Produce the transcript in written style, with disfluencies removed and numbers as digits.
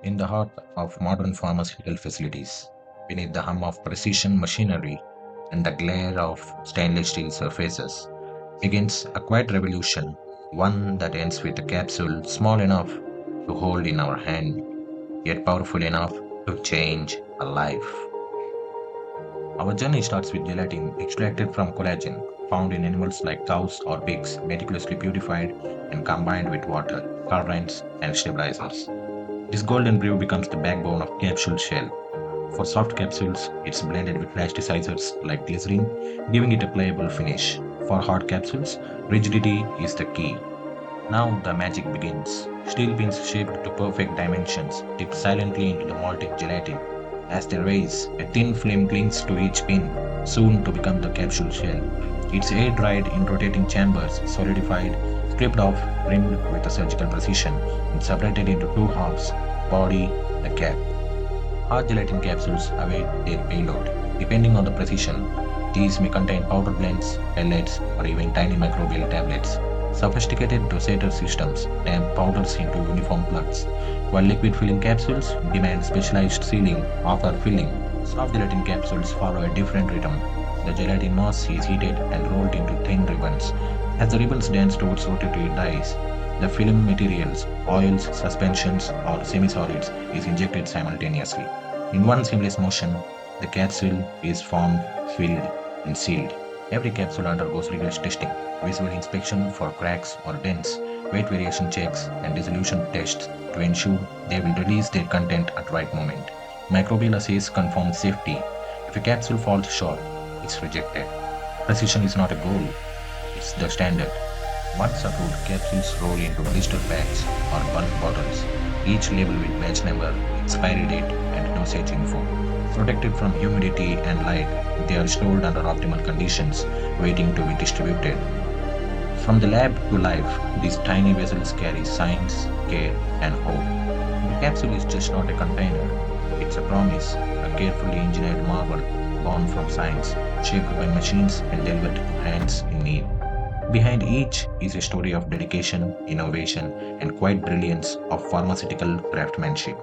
In the heart of modern pharmaceutical facilities, beneath the hum of precision machinery and the glare of stainless steel surfaces, begins a quiet revolution, one that ends with a capsule small enough to hold in our hand, yet powerful enough to change a life. Our journey starts with gelatin extracted from collagen, found in animals like cows or pigs, meticulously purified and combined with water, colorants, and stabilizers. This golden brew becomes the backbone of capsule shell. For soft capsules, it's blended with plasticizers like glycerin, giving it a playable finish. For hard capsules, rigidity is the key. Now the magic begins. Steel pins shaped to perfect dimensions dip silently into the molten gelatin. As they rise, a thin film clings to each pin, soon to become the capsule shell. It's air-dried in rotating chambers, solidified, stripped off, rimmed with a surgical precision, and separated into two halves, body, the cap. Hard gelatin capsules await their payload. Depending on the precision, these may contain powder blends, pellets, or even tiny microbial tablets. Sophisticated dosator systems tamp powders into uniform plugs, while liquid filling capsules demand specialized sealing after filling. Soft gelatin capsules follow a different rhythm. The gelatin mass is heated and rolled into thin ribbons. As the ribbons dance towards rotatory dies, the film materials, oils, suspensions, or semi-solids is injected simultaneously. In one seamless motion, the capsule is formed, filled, and sealed. Every capsule undergoes rigorous testing, visual inspection for cracks or dents, weight variation checks, and dissolution tests to ensure they will release their content at right moment. Microbial assays confirm safety. If a capsule falls short, it's rejected. Precision is not a goal, it's the standard. Once approved, capsules roll into blister packs or bulk bottles, each labeled with batch number, expiry date, and dosage info. Protected from humidity and light, they are stored under optimal conditions, waiting to be distributed. From the lab to life, these tiny vessels carry science, care, and hope. The capsule is just not a container, it's a promise, a carefully engineered marvel born from science, shaped by machines and delivered to hands in need. Behind each is a story of dedication, innovation, and quiet brilliance of pharmaceutical craftsmanship.